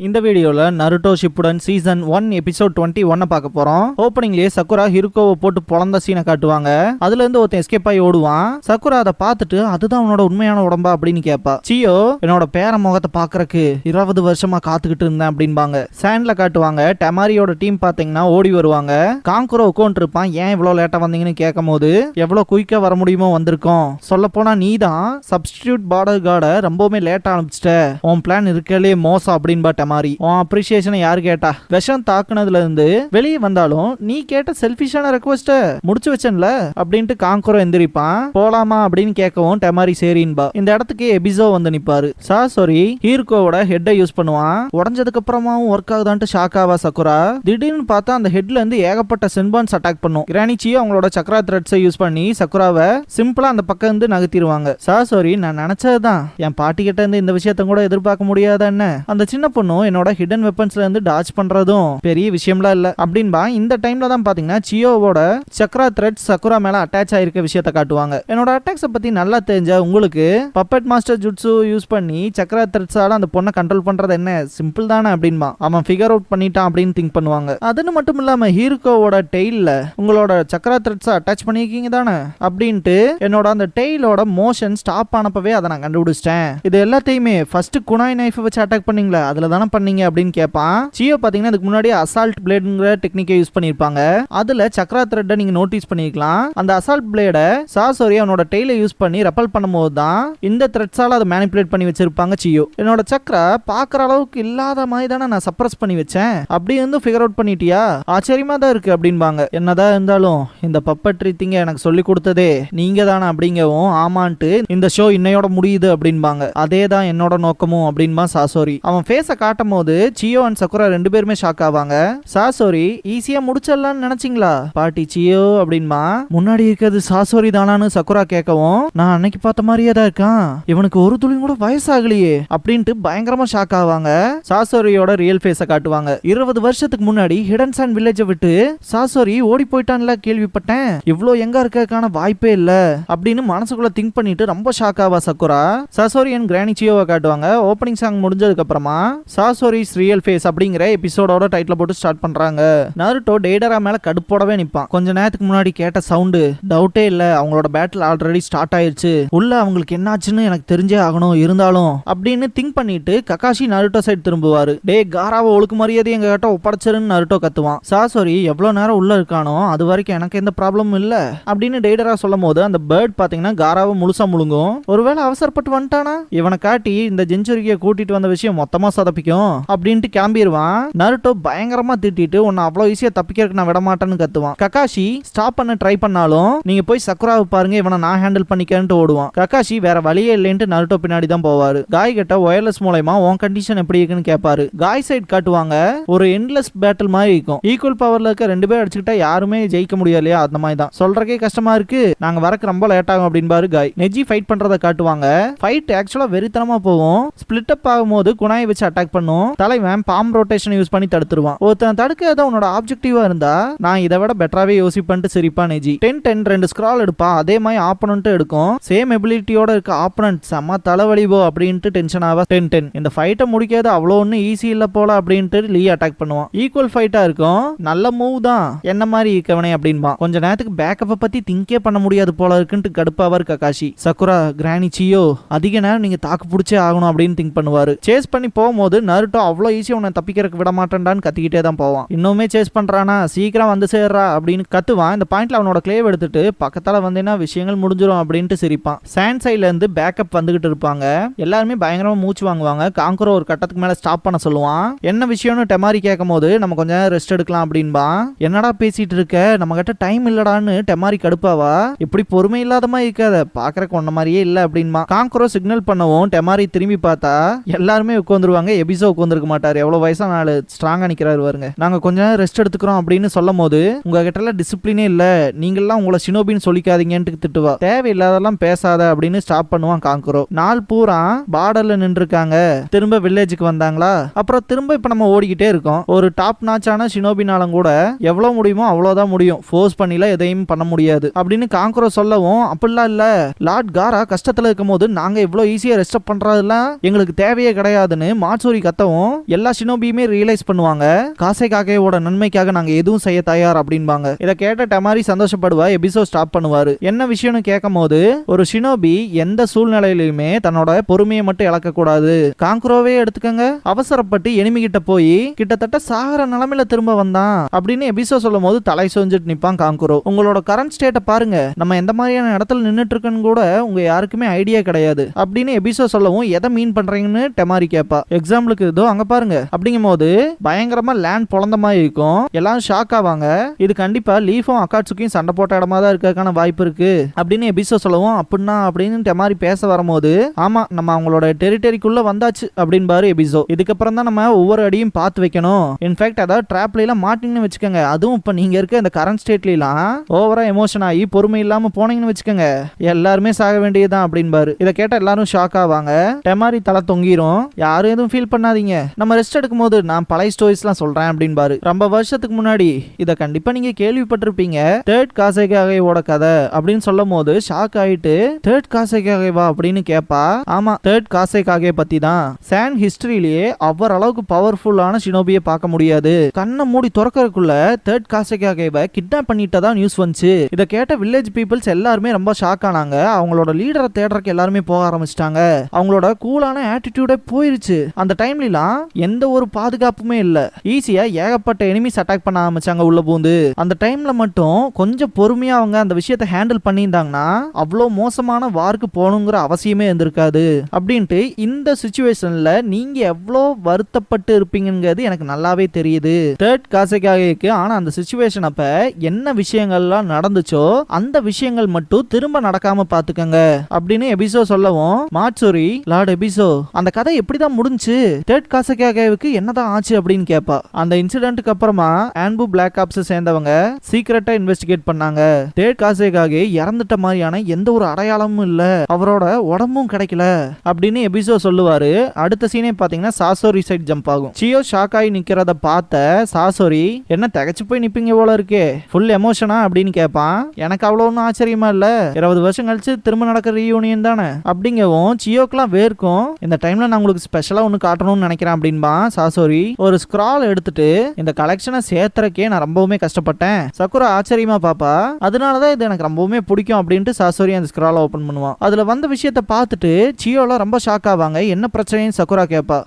இந்த வீடியோல Naruto Shippuden season 1 episode 21 பார்க்க போறோம். ஓப்பனிங்லயே சக்குரா ஹிருக்கோவை போட்டு பொளந்த சீனை காட்டுவாங்க. அதுல இருந்து ஒருத்தன் எஸ்கேப் ஆகி ஓடுவான். சக்குரா அதை பார்த்துட்டு அதுதான் உன்னோட உண்மையான உடம்பா அப்படின்னு கேட்பா. சியோ என்னோட பேர முகத்தை பாக்குறதுக்கு 20 வருஷமா காத்துக்கிட்டு இருந்தேன் அப்படின்பாங்க. சாண்ட்ல காட்டுவாங்க. டெமாரியோட டீம் பாத்தீங்கன்னா ஓடி வருவாங்க. காங்குரோ உட்காந்து இருப்பான். ஏன் இவ்வளவு லேட்டா வந்தீங்கன்னு கேட்கும் போது எவ்வளவு குயிக்கா வர முடியுமோ வந்திருக்கோம். சொல்ல போனா நீ தான் சப்ஸ்டிடியூட் பார்டர் கார்டை ரொம்பவுமே லேட்டா அனுப்பிச்சிட்ட. உன் பிளான் இருக்கலே மோசம் அப்படின்பா மாதிரி அப்ரிசியேஷனை யாரு கேட்டா? விஷம் தாக்குனதுல இருந்து வெளியே வந்தாலும் நீ கேட்ட செல்ஃபிஷான ரெக்வெஸ்ட முடிச்சு வச்சேன்ல அப்படின்ட்டு காங்குரோ எந்திரிப்பான். போலாமா அப்படின்னு கேட்கவும் டெமாரி சரின்பா. இந்த இடத்துக்கு எபிசோ வந்து நிப்பாரு. சாரி ஹீரோவோட ஹெட்டை யூஸ் பண்ணுவான். உடஞ்சதுக்கு அப்புறமாவும் ஒர்க் ஆகுதான்ட்டு ஷாக் ஆவா சக்குரா. திடீர்னு பார்த்தா அந்த ஹெட்ல இருந்து ஏகப்பட்ட சென்பான்ஸ் அட்டாக் பண்ணும். கிரானிச்சியோ அவங்களோட சக்ரா த்ரெட்ஸை யூஸ் பண்ணி சக்குராவை சிம்பிளா அந்த பக்கம் இருந்து நகர்த்திடுவாங்க. சாரி நான் நினைச்சதுதான். என் பாட்டி கிட்ட இருந்து இந்த விஷயத்த கூட எதிர்பார்க்க முடியாத என்ன? அந்த சின்ன பொண்ணு என்னோட ஹிடன் வெப்பன்ஸ்ல இருந்து டாச் பண்றதும் பெரிய விஷயம்லாம் இல்ல அப்படின்பா. இந்த டைம்ல தான் பாத்தீங்கன்னா சியோவோட சக்ரா த்ரெட் சக்குரா மேல அட்டாச் ஆயிருக்க விஷயத்தை காட்டுவாங்க. என்னோட அட்டாக்ஸை பத்தி நல்லா தெரிஞ்ச உங்களுக்கு பப்பட் மாஸ்டர் ஜுட்ஸு யூஸ் பண்ணி சக்ரா த்ரெட்ஸால அந்த பொண்ணை கண்ட்ரோல் பண்றது என்ன சிம்பிள் தானே அப்படின்பா. அவன் ஃபிகர் அவுட் பண்ணிட்டான் அப்படின்னு திங்க் பண்ணுவாங்க. அதுன்னு மட்டும் இல்லாம ஹீரோவோட டெய்ல உங்களோட சக்ரா த்ரெட்ஸை அட்டாச் பண்ணிருக்கீங்க தானே அப்படின்ட்டு என்னோட அந்த டெய்லோட மோஷன் ஸ்டாப் ஆனப்பவே அதை நான் கண்டுபிடிச்சிட்டேன். இது எல்லாத்தையுமே ஃபர்ஸ்ட் குனாய் நைஃப் வச்சு அட்டாக் பண்ணீங்களா அதுல தானே பண்ணீங்க அப்படின்னு கேட்பான். சியோ பாத்தீங்கன்னா அதுக்கு முன்னாடி அசால்ட் பிளேட்ங்கிற டெக்னிக்கை யூஸ் பண்ணிருப்பாங்க. அதுல சக்ரா த்ரெட்டை நீங்க நோட்டீஸ் பண்ணிருக்கலாம். அந்த அசால்ட் பிளேட சாசோரி அவனோட டெய்ல யூஸ் பண்ணி ரெப்பல் பண்ணும்போது தான் இந்த த்ரெட்ஸால அதை மேனிபுலேட் பண்ணி வச்சிருப்பாங்க சியோ. என்னோட சக்ரா பாக்குற அளவுக்கு இல்லாத மாதிரி தானே நான் சப்ரஸ் பண்ணி வச்சேன். அப்படி வந்து ஃபிகர் அவுட் பண்ணிட்டியா? ஆச்சரியமா தான் இருக்கு அப்படின்பாங்க. என்னதான் இருந்தாலும் இந்த பப்பட்ரி திங்க எனக்கு சொல்லி கொடுத்ததே நீங்க தானே அப்படிங்கவும் ஆமான்ட்டு இந்த ஷோ இன்னையோட முடியுது அப்படின்பாங்க. அதே தான் என்னோட நோக்கமும் அப்படின்பா சாசோரி. அவன் ஃபேஸை காட்டும் போது சியோ அண்ட் சக்குரா ரெண்டு பேருமே ஷாக் ஆவாங்க. சாசோரி ஈஸியா முடிச்சிடலாம்னு நினைச்சீங்களா பாட்டி சியோ அப்படின்பா. முன்னாடி இருக்கிறது சாசோரி தானான்னு சக்குரா கேட்கவும் நான் அன்னைக்கு பார்த்த மாதிரியே தான் இருக்கான். இவனுக்கு ஒரு துளி கூட வயசாகலையே அப்படின்ட்டு பயங்கரமா ஷாக் ஆவாங்க. சாசோரியோட ரியல் ஃபேஸை காட்டுவாங்க. 20 வருஷத்துக்கு முன்னாடி ஹிடன் சாண்ட் வில்லேஜை விட்டு சாசோரி ஓடி போயிட்டான்ல கேள்விப்பட்டேன். இவ்ளோ எங்க இருக்கறதுக்கான வாய்ப்பே இல்ல அப்படின்னு மனசுக்குள்ள திங்க் பண்ணிட்டு ரொம்ப shock Aava Sakura. சாசோரி and granny சியோவை காட்டுவாங்க. ஓப்பனிங் சாங் முடிஞ்சதுக்கு அப்புறமா சாசோரிஸ் ரியல் ஃபேஸ் அப்படிங்கிற எபிசோடோட டைட்டில் போட்டு ஸ்டார்ட் பண்றாங்க. நருட்டோ டெய்டரா மேல கடுப்போடவே நிப்பான். கொஞ்ச நேரத்துக்கு முன்னாடி கேட்ட சவுண்டு டவுட்டே இல்ல. அவங்களோட பேட்டில் ஆல்ரெடி ஸ்டார்ட் ஆயிருச்சு. உள்ள அவங்களுக்கு என்னாச்சுன்னு எனக்கு தெரிஞ்சே ஆகணும் இருந்தாலும் அப்படின்னு திங்க் பண்ணிட்டு ககாஷி நருட்டோ சைடு திரும்புவாரு. டே காராவை ஒழுக்கு மரியாதை எங்க கிட்ட ஒப்படைச்சிருன்னு நருட்டோ கத்துவான். சாசோரி எவ்வளவு நேரம் உள்ள இருக்கானோ அது வரைக்கும் எனக்கு எந்த ப்ராப்ளமும் இல்ல அப்படின்னு டெய்டரா சொல்லும் போது அந்த பேர்ட் பாத்தீங்கன்னா காராவை முழுசா முழுங்கும். ஒருவேளை அவசரப்பட்டு வந்துட்டானா இவனை காட்டி இந்த ஜென்சுரியை கூட்டிட்டு வந்த விஷயம் மொத்தமா சொதப்பிக்கும் அப்படின்ட்டு கிளம்பிடுவான். நருட்டோ பயங்கரமா திட்டிட்டு உன்னை அவ்வளவு ஈஸியா தப்பிக்கிறதுக்கு நான் விட மாட்டேன்னு கத்துவான். ககாஷி ஸ்டாப் பண்ண ட்ரை பண்ணாலும் நீங்க போய் சக்குராவை பாருங்க இவனை நான் ஹேண்டில் பண்ணிக்கிறேன்ட்டு ஓடுவான். ககாஷி வேற வழியே இல்லைன்ட்டு நருட்டோ பின்னாடி தான் போவாரு. காய் கிட்ட ஒயர்லெஸ் மூலமா உன் கண்டிஷன் எப்படி இருக்குன்னு கேட்பாரு. காய் சைட் காட்டுவாங்க. ஒரு எண்ட்லெஸ் பேட்டில் மாதிரி இருக்கும். ஈக்குவல் பவர்ல இருக்க ரெண்டு பேர் அடிச்சுக்கிட்டா யாருமே ஜெயிக்க முடியலையா அந்த மாதிரி தான். சொல்றக்கே கஷ்டமா இருக்கு. நாங்க வரக்கு ரொம்ப லேட் ஆகும் அப்படின்பாரு காய். நெஜி ஃபைட் பண்றதை காட்டுவாங்க. ஃபைட் ஆக்சுவலா வெறித்தனமா போகும். ஸ்பிளிட் அப் ஆகும்போது குனாயை வச்சு அட்டாக் பண்ணும். தலைவன் பாம் ரொட்டேஷன் யூஸ் பண்ணி தடுத்துருவான். ஒருத்தன் தடுக்க உன்னோட ஆப்ஜெக்டிவா இருந்தா நான் இதை விட பெட்டராவே யோசிப்பேன்ட்டு சிரிப்பா நெஜி. 10-10 ரெண்டு ஸ்க்ரால் எடுப்பா. அதே மாதிரி ஆப்பனன்ட் எடுக்கும். சேம் எபிலிட்டியோட இருக்க ஆப்பனன்ட் செம்ம தலைவலிபோ அப்படின்ட்டு டென்ஷன் ஆவா. 10-10 இந்த ஃபைட்டை முடிக்காது அவ்வளோ ஒன்னும் ஈஸி இல்ல போல அப்படின்ட்டு லீ அட்டாக் பண்ணுவான். ஈக்குவல் ஃபைட்டா இருக்கும். நல்ல மூவ் தான் என்ன மாதிரி இருக்கவனே அப்படின்பா. கொஞ்ச நேரத்துக்கு பேக்கப்பை பத்தி திங்கே பண்ண முடியாது போல இருக்குன்ட்டு கடுப்பாவார் ககாஷி. சக்குரா கிரானி சியோ அதிக நேரம் நீங்க தாக்கு பிடிச்சே ஆகணும் அப்படின்னு திங்க் பண்ணுவாரு. சேஸ் பண்ணி போகும்போது நருட்டோ அவ்வளோ ஈஸியா உன்னை தப்பிக்கிறதுக்கு விட மாட்டேன்டான்னு கத்திக்கிட்டே தான் போவான். இன்னுமே சேஸ் பண்றானா சீக்கிரம் வந்து சேர்றா அப்படின்னு கத்துவான். இந்த பாயிண்ட்ல அவனோட கிளேவ் எடுத்துட்டு பக்கத்தால வந்தேன்னா விஷயங்கள் முடிஞ்சிடும் அப்படின்ட்டு சிரிப்பான். சாண்ட் சைட்ல இருந்து பேக்கப் வந்துகிட்டு இருப்பாங்க. எல்லாருமே பயங்கரமா மூச்சு வாங்குவாங்க. காங்குரோ ஒரு கட்டத்துக்கு மேல ஸ்டாப் பண்ண சொல்லுவான். என்ன விஷயம்னு டெமாரி கேட்கும் போது நம்ம கொஞ்சம் ரெஸ்ட் எடுக்கலாம் அப்படின்பா. என்னடா பேசிட்டு இருக்க நம்ம கிட்ட டைம் இல்லடான்னு டெமாரி கடுப்பாவா. இப்படி பொறுமை இல்லாத மாதிரி இருக்காத பாக்குறக்கு ஒன்ன மாதிரியே இல்ல அப்படின்பா. காங்குரோ சிக்னல் பண்ணவும் டெமாரி திரும்பி பார்த்தா எல்லாருமே உட்காந்துருவாங்க. எபிசோ எபிசோக்கு வந்திருக்க மாட்டாரு. எவ்வளவு வயசான ஆளு, ஸ்ட்ராங்கா நிக்கிறாரு பாருங்க. நாங்க கொஞ்ச நேரம் ரெஸ்ட் எடுத்துக்கிறோம் அப்படின்னு சொல்லும் போது உங்ககிட்ட எல்லாம் டிசிப்ளினே இல்ல, நீங்கெல்லாம் உங்களை ஷினோபின்னு சொல்லிக்காதீங்கன்னு திட்டுவா. தேவையில்லாதெல்லாம் பேசாத அப்படின்னு ஸ்டாப் பண்ணுவான் காங்குரோ. நாள் பூரா பார்டர்ல நின்று இருக்காங்க, திரும்ப வில்லேஜுக்கு வந்தாங்களா, அப்புறம் திரும்ப இப்ப நம்ம ஓடிக்கிட்டே இருக்கோம். ஒரு டாப் நாச்சான ஷினோபினாலும் கூட எவ்வளவு முடியுமோ அவ்வளவுதான் முடியும், ஃபோர்ஸ் பண்ணில எதையும் பண்ண முடியாது அப்படின்னு காங்குரோ சொல்லவும், அப்படிலாம் இல்ல லார்ட் காரா கஷ்டத்துல இருக்கும் போது நாங்க இவ்வளவு ஈஸியா ரெஸ்ட் பண்றதெல்லாம் எங்களுக்கு தேவையே கிடையாதுன்னு மாட்சூரி கத்தவும் எல்லா ஷினோபியுமே ரியலைஸ் பண்ணுவாங்க. காசேகாகேவோட நன்மைக்காக நாங்க எதுவும் செய்ய தயார் அப்படின்பாங்க. இதை கேட்ட டமாரி சந்தோஷப்படுவா. எபிசோட் ஸ்டாப் பண்ணுவாரு. என்ன விஷயம்னு கேட்கும் போது, ஒரு ஷினோபி எந்த சூழ்நிலையிலுமே தன்னோட பொறுமையை மட்டும் இழக்க கூடாது. காங்குரோவே எடுத்துக்கங்க, அவசரப்பட்டு எனிமி கிட்ட போய் கிட்டத்தட்ட சாகர நிலைமையில திரும்ப வந்தான் அப்படின்னு எபிசோட் சொல்லும் போது தலை சொஞ்சிட்டு நிப்பான் காங்குரோ. உங்களோட கரண்ட் ஸ்டேட்டை பாருங்க, நம்ம எந்த மாதிரியான இடத்துல நின்னுட்டு இருக்குன்னு கூட உங்க யாருக்குமே ஐடியா கிடையாது அப்படின்னு எபிசோட் சொல்லவும், எதை மீன் பண்றீங்கன்னு டெமாரி கேப்பா. எக்ஸாம்பிளுக்கு இதோ அங்க பாருங்க அப்படிங்கும் போது பயங்கரமா லேண்ட் பொழந்த மாதிரி இருக்கும். எல்லாரும் ஷாக் ஆவாங்க. இது கண்டிப்பா லீஃபும் அக்காட்சுக்கும் சண்டை போட்ட இடமா தான் இருக்கிறதுக்கான வாய்ப்பு இருக்கு அப்படின்னு எபிசோட் சொல்லவும், அப்படின்னா அப்படின்னு டெமாரி பேச வரும்போது, ஆமா நம்ம அவங்களோட டெரிட்டரிக்குள்ள வந்தாச்சு அப்படின்னு பாரு எபிசோ. இதுக்கப்புறம் தான் நம்ம ஒவ்வொரு அடியும் பார்த்து வைக்கணும். இன்ஃபேக்ட் அதாவது டிராப்ல எல்லாம் மாட்டிங்கன்னு வச்சுக்கோங்க, அதுவும் இப்ப நீங்க இருக்க இந்த கரண்ட் ஸ்டேட்ல எல்லாம் ஓவரா எமோஷன் ஆகி பொறுமை இல்லாம போனீங்கன்னு வச்சுக்கோங்க, எல்லாருமே சாக வேண்டியதுதான் அப்படின்னு பாரு. இதை கேட்ட எல்லாரும் ஷாக் ஆவாங்க. டெமாரி தலை தொங்கிரும். யாரும் எதுவும் ஃபீல் பண்ணாதீங்க, நம்ம ரெஸ்ட் எடுக்கும் போது நான் பழைய ஸ்டோரிஸ் எல்லாம் சொல்றேன் அப்படின்னு பாரு. ரொம்ப வருஷத்துக்கு முன்னாடி இதை கண்டிப்பா நீங்க கேள்விப்பட்டிருப்பீங்க, தேர்ட் காசேகாகேவோட கதை அப்படின்னு சொல்லும் போது ஷாக் ஆயிட்டு, தேர்ட் காசேகாகேவா அப்படின்னு கேப்பா. ஆமா, தேர்ட் காசேகாகே பத்தி தான். சான் ஹிஸ்டரியிலேயே அவர் அளவுக்கு பவர்ஃபுல்லான ஷினோபியை பார்க்க முடியாது. கண்ணை மூடி துறக்கறதுக்குள்ள தேர்ட் காசேகாகேவை கிட்னாப் பண்ணிட்டதா நியூஸ் வந்துச்சு. இதை கேட்ட வில்லேஜ் பீப்புள்ஸ் எல்லாருமே ரொம்ப ஷாக் ஆனாங்க. அவங்களோட லீடரை தேடுறதுக்கு எல்லாருமே போக ஆரம்பிச்சிட்டாங்க. அவங்களோட கூலான ஆட்டிடியூடே போயிருச்சு. அந்த டைம்லாம் எந்த ஒரு பாதுகாப்புமே இல்ல, ஈஸியா ஏகப்பட்ட எனிமிஸ் அட்டாக் பண்ண ஆரம்பிச்சாங்க உள்ள பூந்து. அந்த டைம்ல மட்டும் கொஞ்சம் பொறுமையா அவங்க அந்த விஷயத்தை ஹேண்டில் பண்ணியிருந்தாங்கன்னா அவ்வளோ மோசமான வார்க்கு போகணுங்கிற அவசியமே இருந்திருக்காது அப்படின்ட்டு. இந்த சிச்சுவேஷன்ல நீங்க எவ்வளோ வருத்தப்பட்டு இருப்பீங்கிறது எனக்கு நல்லாவே தெரியுது தேர்ட் காசேகாகேக்கு. ஆனா அந்த சிச்சுவேஷன் அப்ப என்ன விஷயங்கள்லாம் நடந்துச்சோ அந்த விஷயங்கள் மட்டும் திரும்ப நடக்காம பாத்துக்கங்க அப்படின்னு எபிசோ சொல்லவும், மாட்சூரி லார்ட் எபிசோ அந்த கதை எப்படிதான் முடிஞ்சு, தேர்ட் காசேகாகேவுக்கு என்னதான் ஆச்சு அப்படின்னு கேப்பா. அந்த இன்சிடென்ட்க்கு அப்புறமா ஆன்பு பிளாக் ஆப்ஸ் சேர்ந்தவங்க சீக்கிரட்டா இன்வெஸ்டிகேட் பண்ணாங்க. தேர்ட் காசேகாகே இறந்துட்ட மாதிரியான எந்த ஒரு அடையாளமும் இல்ல, அவரோட உடம்பும் கிடைக்கல அப்படின்னு எபிசோ சொல்லுவாரு. அடுத்த சீனே பாத்தீங்கன்னா சாசோரி சைட் ஜம்ப் ஆகும். சியோ ஷாக் ஆகி நிக்கிறத பார்த்த சாசோரி, என்ன தகச்சு போய் நிப்பீங்க போல இருக்கே, ஃபுல் எமோஷனா அப்படின்னு கேட்பான். எனக்கு அவ்வளவு ஒன்றும் ஆச்சரியமா இல்ல, 20 வருஷம் கழிச்சு திரும்ப நடக்கிற ரீயூனியன் தானே அப்படிங்கவும் சியோக்கெல்லாம் வேர்க்கும். இந்த டைம்ல நான் உங்களுக்கு ஸ்பெஷலா ஒன்னு காட்டணும்னு நினைக்கிறேன் அப்படின்பா சாசோரி. ஒரு ஸ்க்ரால் எடுத்துட்டு, இந்த கலெக்ஷனை சேர்த்துறக்கே நான் ரொம்பவுமே கஷ்டப்பட்டேன். சக்குரா ஆச்சரியமா பாப்பா, அதனாலதான் இது எனக்கு ரொம்பவுமே பிடிக்கும் அப்படின்ட்டு சாசோரி அந்த ஸ்க்ராலை ஓபன் பண்ணுவான். அதுல வந்த விஷயத்தை பார்த்துட்டு சியோல ரொம்ப ஷாக் ஆவாங்க. என்ன பிரச்சனைன்னு சக்குரா கேப்பா.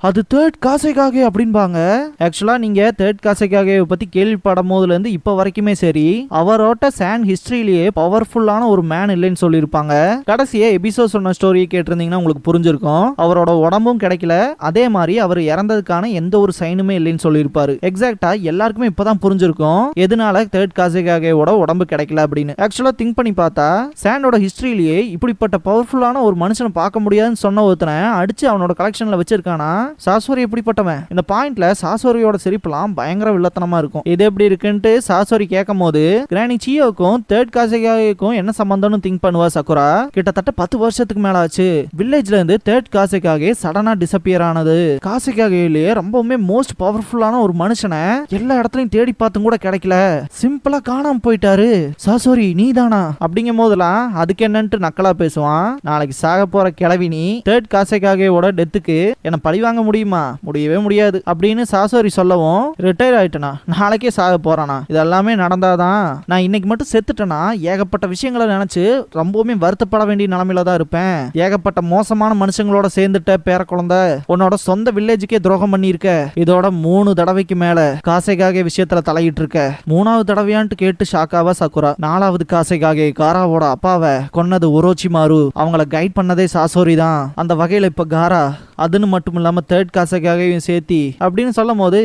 அது தேர்ட் காசேகாகே அப்படின்பாங்க. ஆக்சுவலா நீங்க தேர்ட் காசேகாகே பத்தி கேள்விப்படும் போதுல இருந்து இப்ப வரைக்குமே சரி, அவரோட சான் ஹிஸ்டரியிலேயே பவர்ஃபுல்லான ஒரு மேன் இல்லைன்னு சொல்லியிருப்பாங்க. கடைசியா எபிசோட் சொன்ன ஸ்டோரியை கேட்டிருந்தீங்கன்னா உங்களுக்கு புரிஞ்சிருக்கும். அவரோட உடம்பும் கிடைக்கல, அதே மாதிரி அவர் இறந்ததுக்கான எந்த ஒரு சைனுமே இல்லைன்னு சொல்லியிருப்பாரு. எக்ஸாக்டா எல்லாருக்குமே இப்பதான் புரிஞ்சிருக்கும் எதனால தேர்ட் காசேகாகேவோட உடம்பு கிடைக்கல அப்படின்னு. ஆக்சுவலா திங்க் பண்ணி பார்த்தா, சானோட ஹிஸ்டரியிலேயே இப்படிப்பட்ட பவர்ஃபுல்லான ஒரு மனுஷனை பார்க்க முடியாதுன்னு சொன்ன ஒருத்தனை அடிச்சு அவனோட கலெக்ஷன்ல வச்சிருக்கானா. சாசோரி எப்படிப்பட்டவன்? இந்த பாயிண்ட்ல சாசோரியோட சிரிப்புலாம் பயங்கர வில்லத்தனமா இருக்கும். இது எப்படி இருக்குன்ட்டு சாசோரி கேட்கும் போது, கிரானி சியோக்கும் தேர்ட் காசேகாகேக்கும் என்ன சம்பந்தம்னு திங்க் பண்ணுவா சக்குரா. கிட்டத்தட்ட 10 வருஷத்துக்கு மேல ஆச்சு வில்லேஜ்ல இருந்து தேர்ட் காசேகாகே சடனா டிசப்பியர் ஆனது. காசேகாகேலயே ரொம்பவுமே மோஸ்ட் பவர்ஃபுல்லான ஒரு மனுஷனை எல்லா இடத்துலயும் தேடி பார்த்தும் கூட கிடைக்கல, சிம்பிளா காணாம போயிட்டாரு. சாசோரி நீதானா அப்படிங்கும் போதெல்லாம் அதுக்கு என்னன்ட்டு நக்கலா பேசுவான். நாளைக்கு சாக போற கிளவி நீ தேர்ட் காசேகாகேவோட டெத்துக்கு என்ன பழி வாங்க முடியுமா? முடியவே முடியாது அப்படின்னு சாசோரி சொல்லவும், ரிட்டையர் ஆயிட்டனா, நாளைக்கே சாக போறானா, இதெல்லாமே நடந்தாதான் நான் இன்னைக்கு மட்டும் செத்துட்டேனா ஏகப்பட்ட விஷயங்களை நினைச்சு ரொம்பவுமே வருத்தப்பட வேண்டிய நிலைமையில தான் இருப்பேன். ஏகப்பட்ட மோசமான மனுஷங்களோட சேர்ந்துட்ட பேர குழந்தை, உன்னோட சொந்த வில்லேஜுக்கே துரோகம் பண்ணிருக்க, இதோட 3 தடவைக்கு மேல காசேகாகே விஷயத்துல தலையிட்டு இருக்க. 3வது தடவையான்ட்டு கேட்டு ஷாக்காவா சக்குரா. 4வது காசேகாகே காராவோட அப்பாவை கொன்னது ஒரோச்சிமாரு, அவங்கள கைட் பண்ணதே சாசோரி தான். அந்த வகையில இப்ப காரா அதுன்னு மட்டும் இல்லாம தேர்ட் காசேகாகேயும் சேர்த்தி அப்படின்னு சொல்லும் போது,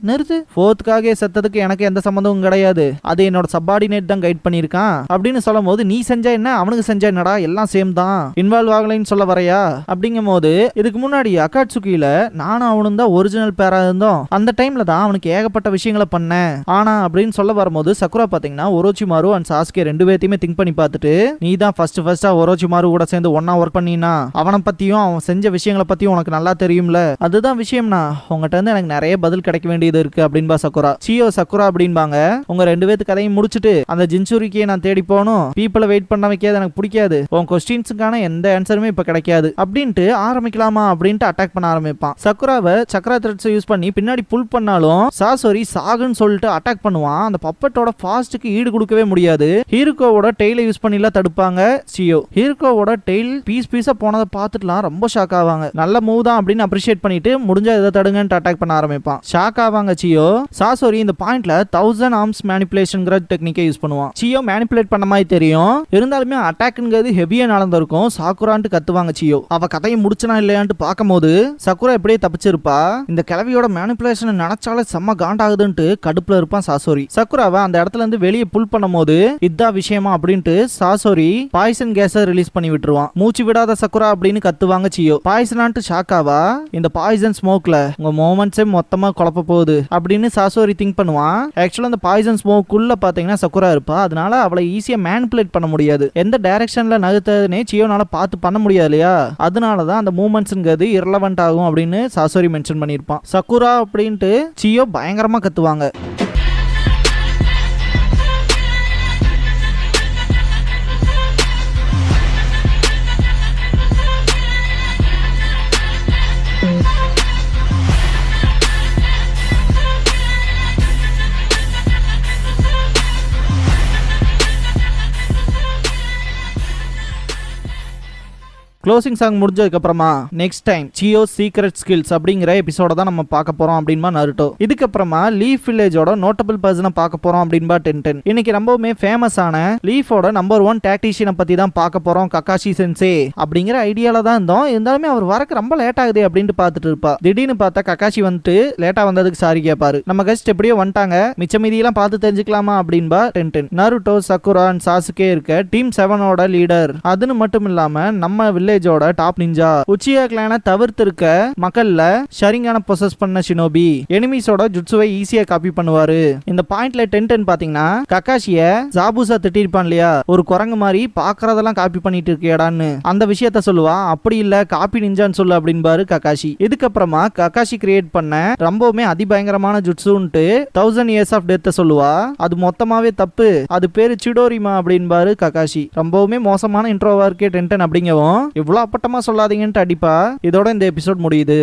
நிறுத்து, 4th காகே செத்ததுக்கு எனக்கு எந்த சம்பந்தமும் கிடையாது, அது என்னோட சப்பார்டினேட் தான் கைட் பண்ணிருக்கான் அப்படின்னு சொல்லும் போது, நீ செஞ்சா என்ன அவனுக்கு செஞ்சா என்னடா, எல்லாம் சேம் தான், இன்வால்வ் ஆகலைன்னு சொல்ல வரையா அப்படிங்கும் போது, இதுக்கு முன்னாடி அக்காட்சுகி சாட்சுகில நானும் அவனும் தான் ஒரிஜினல் பேரா இருந்தோம். அந்த டைம்ல தான் அவனுக்கு ஏகப்பட்ட விஷயங்களை பண்ணேன். ஆனா அப்படின்னு சொல்ல வரும்போது சக்குரா பாத்தீங்கன்னா ஒரோச்சிமாரு அண்ட் சாஸ்கே ரெண்டு பேர்த்தையுமே திங்க் பண்ணி பார்த்துட்டு, நீ தான் ஃபர்ஸ்டா ஒரோச்சிமாரு கூட சேர்ந்து ஒன்னா ஒர்க் பண்ணினா அவனை பத்தியும் அவன் செஞ்ச விஷயங்களை பத்தியும் உனக்கு நல்லா தெரியும்ல, அதுதான் விஷயம்னா உங்ககிட்ட இருந்து எனக்கு நிறைய பதில் கிடைக்க வேண்டியது இருக்கு அப்படின்பா சக்குரா. சியோ சக்குரா அப்படின்பாங்க, உங்க ரெண்டு பேத்து கதையும் முடிச்சுட்டு அந்த ஜின்சூரிக்கே நான் தேடி போகணும், பீப்புளை வெயிட் பண்ண வைக்காது எனக்கு பிடிக்காது, உன் கொஸ்டின்ஸுக்கான எந்த ஆன்சருமே இப்ப கிடைக்காது அப்படின்ட்டு ஆரம்பிக்கலாமா அப்படின்ட்டு அட்டாக் பண்ண ஆரம்பிப்பான். சக்குராவை சக்ரா த்ரெட்ஸ் யூஸ் பண்ணி பின்னாடி புல் பண்ணாலும் சாசோரி சாகுன்னு சொல்லிட்டு அட்டாக் பண்ணுவான். அந்த பப்பட்டோட ஃபாஸ்ட்டுக்கு ஈடு கொடுக்கவே முடியாது. ஹீரோவோட டெய்லை யூஸ் பண்ணிலாம் தடுப்பாங்க சியோ. ஹீரோவோட டெய்ல் பீஸா போனதை பார்த்துட்டுலாம் ரொம்ப ஷாக் ஆவாங்க. நல்ல மூவ் தான் அப்படின்னு அப்ரிஷியேட் பண்ணிட்டு முடிஞ்சா இதை தடுங்கன்னு அட்டாக் பண்ண ஆரம்பிப்பான். ஷாக் ஆவாங்க சியோ. சாசோரி இந்த பாயிண்ட்ல 1000 ஆர்ம்ஸ் மேனிபுலேஷன்ங்கிற டெக்னிக்கை யூஸ் பண்ணுவான். சியோ மேனிபுலேட் பண்ண மாதிரி தெரியும், இருந்தாலுமே அட்டாக்ங்கிறது ஹெவியா நடந்திருக்கும். சாக்குரான்ட்டு கத்துவாங்க சியோ. அவ கதையை முடிச்சனா இல்லையான்ட்டு பார்க்கும்போது சக்குரா எப்படியே தப்பிச்சிருப்பா. இந்த கிளவியோட மேனிபுலேஷன் நினைச்சாலே செம்ம காண்டாகுதுன்ட்டு கடுப்புல இருப்பான் சாசோரி. சக்குராவை அந்த இடத்துல இருந்து வெளியே புல் பண்ணும் போது இதான் விஷயமா அப்படின்ட்டு சாசோரி பாய்சன் கேஸை ரிலீஸ் பண்ணி விட்டுருவான். மூச்சு விடாத சக்குரா அப்படின்னு கத்துவாங்க சியோ. பாய்சனான்ட்டு ஷாக்காவா, இந்த பாய்சன் ஸ்மோக்ல உங்க மோமெண்ட்ஸே மொத்தமா குழப்ப போகுது அப்படின்னு சாசோரி திங்க் பண்ணுவான். ஆக்சுவலா அந்த பாய்சன் ஸ்மோக்குள்ள பாத்தீங்கன்னா சக்குரா இருப்பா, அதனால அவளை ஈஸியா மேனிபுலேட் பண்ண முடியாது. எந்த டைரக்ஷன்ல நகர்த்ததுனே சியோனால பார்த்து பண்ண முடியாது இல்லையா, அதனாலதான் அந்த மூமெண்ட்ஸ்ங்கிறது இரலவென்ட் ஆகும் அப்படின்னு சாசோரி மென்ஷன் பண்ணிருப்பான். சக்குரா அப்படின்ட்டு சியோ பயங்கரமா கத்துவாங்க. க்ளோசிங் சாங் முடிஞ்சதுக்கு அப்புறமா நெக்ஸ்ட் டைம் சியோ சீக்ரெட் ஸ்கில்ஸ் அப்படிங்கிற எபிசோட தான் நம்ம பார்க்க போறோம் அப்படின்பா நருட்டோ. இதுக்கப்புறமா லீஃப் வில்லேஜோட நோட்டபிள் பர்சனை பார்க்க போறோம் அப்படின்பா டென்டென். இன்னைக்கு ரொம்பவுமே ஃபேமஸான லீஃபோட நம்பர் 1 டாக்டிஷியனை பத்தி தான் பார்க்க போறோம், கக்காஷி சென்சே அப்படிங்கிற ஐடியால தான் இருந்தோம். இருந்தாலுமே அவர் வரக்கு ரொம்ப லேட் ஆகுது அப்படின்ட்டு பார்த்துட்டு இருப்பா. திடீர்னு பார்த்தா கக்காஷி வந்துட்டு லேட்டா வந்ததுக்கு சாரி கேட்பாரு. நம்ம கெஸ்ட் எப்படியோ வந்துட்டாங்க, மிச்ச மீதியெல்லாம் பார்த்து தெரிஞ்சுக்கலாமா அப்படின்பா டென்டென். நருட்டோ சக்குரா அண்ட் சாசுகே இருக்க டீம் 7ஓட லீடர். அதுன்னு மட்டும் இல்லாம நம்ம வில்லேஜோட டாப் நிஞ்சா. உச்சியா கிளானை தவிர்த்து இருக்க மக்கள்ல ஷரிங்கான பொசஸ் பண்ண ஷினோபி எனிமீஸோட ஜுட்சுவை ஈஸியா காப்பி பண்ணுவாரு. இந்த பாயிண்ட்ல டென்டென் பாத்தீங்கன்னா கக்காஷிய ஜாபுசா திட்டிருப்பான் இல்லையா, ஒரு குரங்கு மாதிரி பாக்குறதெல்லாம் காப்பி பண்ணிட்டு இருக்கியாடான்னு அந்த விஷயத்த சொல்லுவா. அப்படி இல்ல காப்பி நிஞ்சான்னு சொல்லு அப்படின்பாரு கக்காஷி. இதுக்கப்புறமா கக்காஷி கிரியேட் பண்ண ரொம்பவுமே அதிபயங்கரமான ஜுட்சுன்ட்டு 1000 இயர்ஸ் ஆஃப் டெத்தை சொல்லுவா. அது மொத்தமாவே தப்பு, அது பேரு சிடோரிமா அப்படின்பாரு கக்காஷி. ரொம்பவுமே மோசமான இன்ட்ரோவா இருக்கே டென்டென் அப்படிங்கவும் இவ்வளவு அப்பட்டமா சொல்லாதீங்கன்ட்டு அடிப்பா. இதோட இந்த எபிசோட் முடியுது.